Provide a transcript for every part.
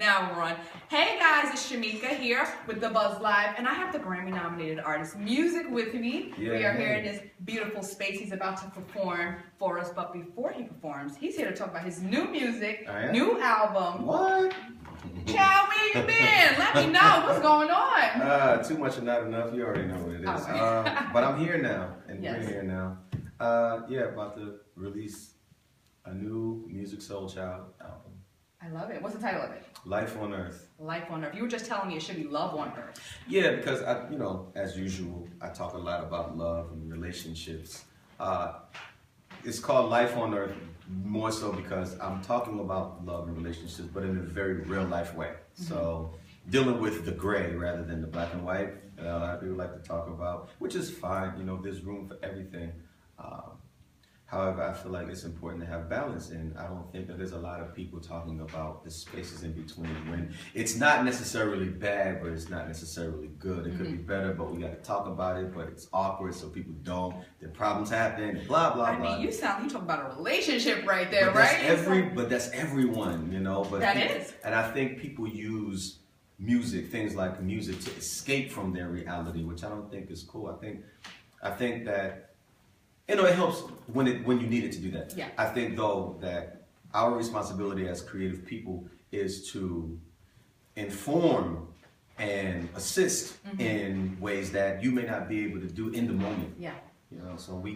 Now we're on. Hey guys, it's Shamika here with the Buzz Live, and I have the Grammy-nominated artist Musiq with me. Yeah, we are here in this beautiful space. He's about to perform for us, but before he performs, he's here to talk about his new music, new album. What? Chow, where you been? Let me know what's going on. Too much and not enough. You already know what it is. Okay. But I'm here now, and Yes. we're here now. Yeah, about to release a new Musiq Soulchild album. I love it. What's the title of it? Life on Earth. Life on Earth. You were just telling me it should be Love on Earth. Yeah, because as usual, I talk a lot about love and relationships. It's called Life on Earth more so because I'm talking about love and relationships, but in a very real life way. Mm-hmm. So dealing with the gray rather than the black and white, a lot of people like to talk about, which is fine. You know, there's room for everything. However, I feel like it's important to have balance, and I don't think that there's a lot of people talking about the spaces in between when it's not necessarily bad, but it's not necessarily good. It could be better, but we got to talk about it, but it's awkward, so people don't. Then problems happen, blah, blah, blah. I mean, you talk about a relationship right there, but right? But that's everyone, you know. But that is. And I think people use music, things like music, to escape from their reality, which I don't think is cool. I think that, you know, it helps when you need it to do that. Yeah. I think though that our responsibility as creative people is to inform and assist in ways that you may not be able to do in the moment. Yeah. You know, so we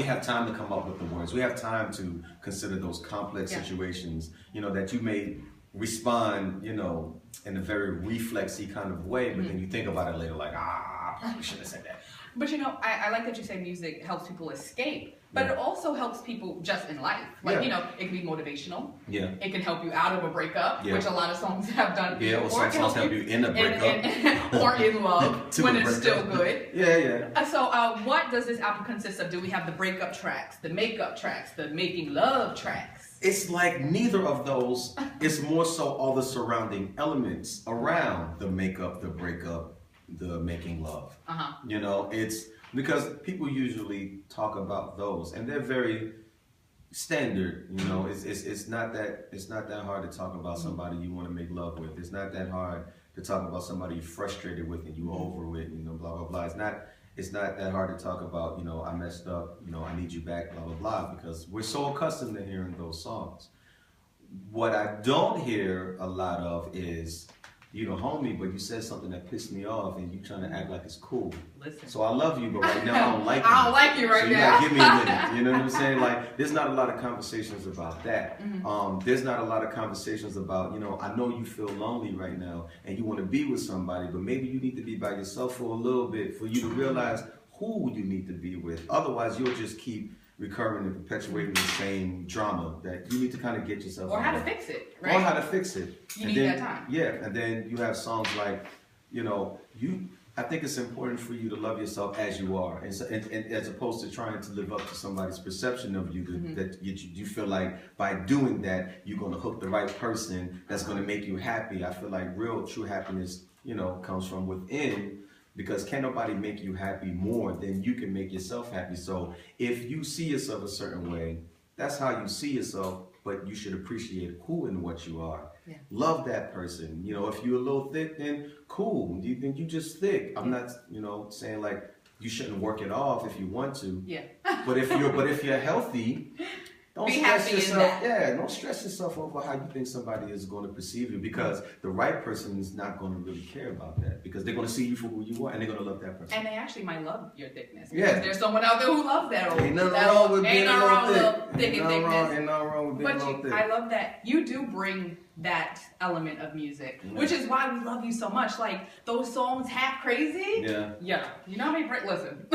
have time to come up with the words. We have time to consider those complex situations, you know, that you may respond, you know, in a very reflexy kind of way, but then you think about it later like, I probably shouldn't have said that. But you know, I like that you say music helps people escape, but it also helps people just in life. Like, you know, it can be motivational. Yeah. It can help you out of a breakup, which a lot of songs have done. Yeah, or some songs help you in a breakup. Or in love, when it's still good. Yeah, yeah. So what does this album consist of? Do we have the breakup tracks, the makeup tracks, the making love tracks? It's like neither of those. It's more so all the surrounding elements around the makeup, the breakup, the making love. You know, it's because people usually talk about those and they're very standard. You know, it's not that hard to talk about somebody you want to make love with. It's not that hard to talk about somebody you're frustrated with and you over with, you know, blah blah blah. It's not that hard to talk about, you know, I messed up, you know, I need you back, blah blah blah, because we're so accustomed to hearing those songs. What I don't hear a lot of is, you know, homie, but you said something that pissed me off and you trying to act like it's cool. Listen. So I love you, but right now I don't like you. I don't like you right now. So you gotta give me a minute. You know what I'm saying? Like, there's not a lot of conversations about that. There's not a lot of conversations about, you know, I know you feel lonely right now and you want to be with somebody, but maybe you need to be by yourself for a little bit for you to realize who you need to be with. Otherwise, you'll just keep recurring and perpetuating the same drama that you need to kind of get yourself or out how of. To fix it, right? Or how to fix it. You need that time. Yeah, and then you have songs like, you know, I think it's important for you to love yourself as you are, and as opposed to trying to live up to somebody's perception of you, that you feel like by doing that, you're going to hook the right person that's going to make you happy. I feel like real, true happiness, you know, comes from within, because can't nobody make you happy more than you can make yourself happy. So if you see yourself a certain way, that's how you see yourself, but you should appreciate who and what you are. Yeah. Love that person. You know, if you're a little thick, then cool. Then you just thick. I'm not, you know, saying like you shouldn't work it off if you want to. Yeah. But if you're healthy, don't stress yourself. Yeah, don't stress yourself over how you think somebody is going to perceive you, because the right person is not going to really care about that, because they're going to see you for who you are and they're going to love that person. And they actually might love your thickness. Yeah. There's someone out there who loves that. Ain't nothing wrong with being a little thick. Ain't nothing wrong with being a little thick. I love that you do bring that element of music, which is why we love you so much. Like those songs, Half Crazy. Yeah. Yeah. You know how many? Listen,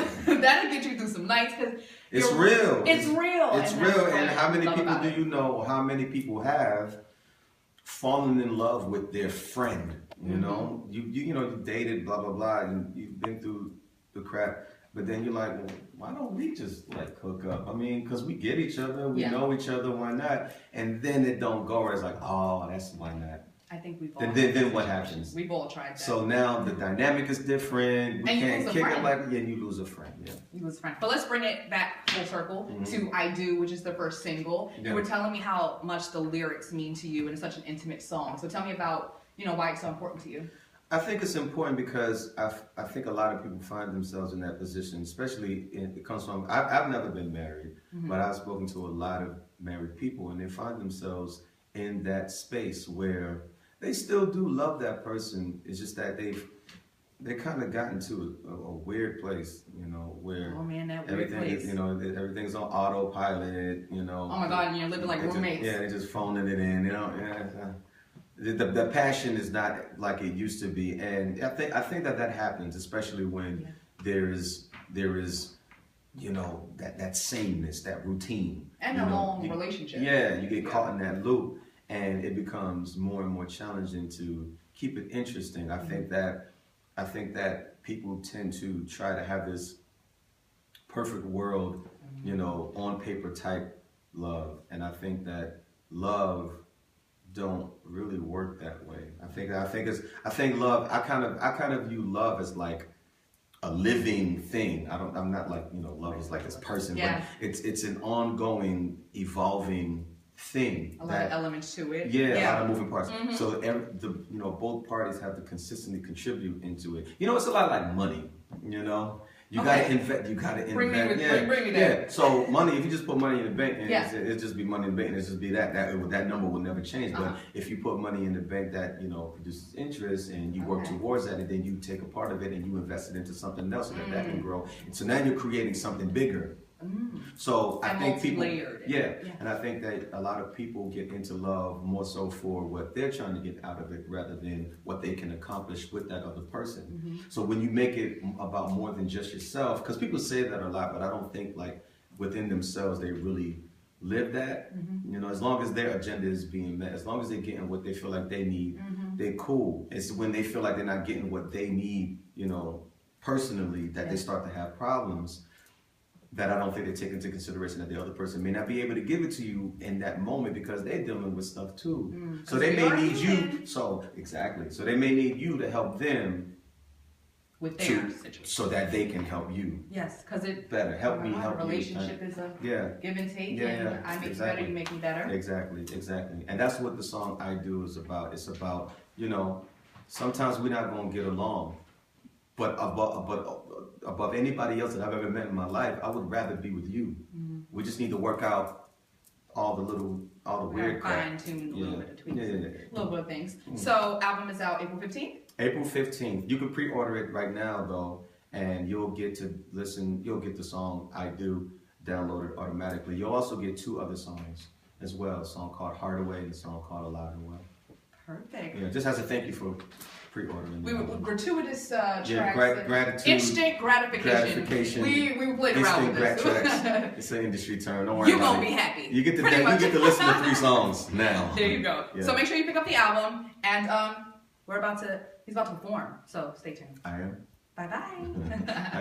that'll get you through some nights, because it's real. It's real. It's real. And how many people do you know, or how many people have fallen in love with their friend? You know, you know, you dated, blah blah blah, and you've been through the crap. But then you're like, well, why don't we just like hook up? I mean, because we get each other, we know each other, why not? And then it don't go where it's like, oh, that's why not. I think we've all. Then what happens? We've all tried that. So now the dynamic is different. We can't kick it like, you lose a friend. Yeah. You lose a friend. But let's bring it back full circle to I Do, which is the first single. Yeah. You were telling me how much the lyrics mean to you, and it's such an intimate song. So tell me about, why it's so important to you. I think it's important because I think a lot of people find themselves in that position, especially it comes from, I've never been married, but I've spoken to a lot of married people, and they find themselves in that space where they still do love that person. It's just that they kind of gotten to a weird place, where everything's on autopilot, Oh my God, and you're living like roommates. They're just phoning it in, The passion is not like it used to be, and I think that happens, especially when there is that sameness, that routine, and a long relationship. Yeah, you get caught in that loop, and it becomes more and more challenging to keep it interesting. I think that people tend to try to have this perfect world, on paper type love, and I think that love don't really work that way. I think love. I kind of view love as like a living thing. I'm not like love is like this person, but it's an ongoing, evolving thing. A lot of elements to it. Yeah, a lot of moving parts. So both parties have to consistently contribute into it. It's a lot like money. You gotta invest. You gotta invest. Bring me there. Yeah. So money. If you just put money in the bank, and it just be money in the bank, and it just be that number will never change. But if you put money in the bank that produces interest, and you work towards that, and then you take a part of it and you invest it into something else so that can grow. And so now you're creating something bigger. So I think people, and I think that a lot of people get into love more so for what they're trying to get out of it rather than what they can accomplish with that other person. So when you make it about more than just yourself, because people say that a lot, but I don't think like within themselves they really live that. As long as their agenda is being met, as long as they're getting what they feel like they need, they're cool. It's when they feel like they're not getting what they need, personally, that they start to have problems. That I don't think they take into consideration that the other person may not be able to give it to you in that moment because they're dealing with stuff too. So they may need you. So they may need you to help them with their situation, so that they can help you. Yes, because it better help me help you. Relationship is a give and take. And I make you better, you make me better. Exactly. And that's what the song I Do is about. It's about sometimes we're not gonna get along, but above anybody else that I've ever met in my life, I would rather be with you. We just need to work out all the weird crap. Fine-tune a little bit of tweaks, a little bit of things. So album is out April 15th? April 15th. You can pre-order it right now though, and you'll get to listen, you'll get the song I Do downloaded automatically. You'll also get 2 other songs as well, a song called Heart Away and a song called Alive and Well. Perfect. Yeah, just as a thank you for pre-ordering. Gratuitous tracks. Gratitude. Instant gratification. We played around with this. Tracks. It's an industry term. Don't worry You're about gonna be happy. You get to listen to 3 songs now. There you go. Yeah. So make sure you pick up the album, and he's about to perform. So stay tuned. I am. Bye bye.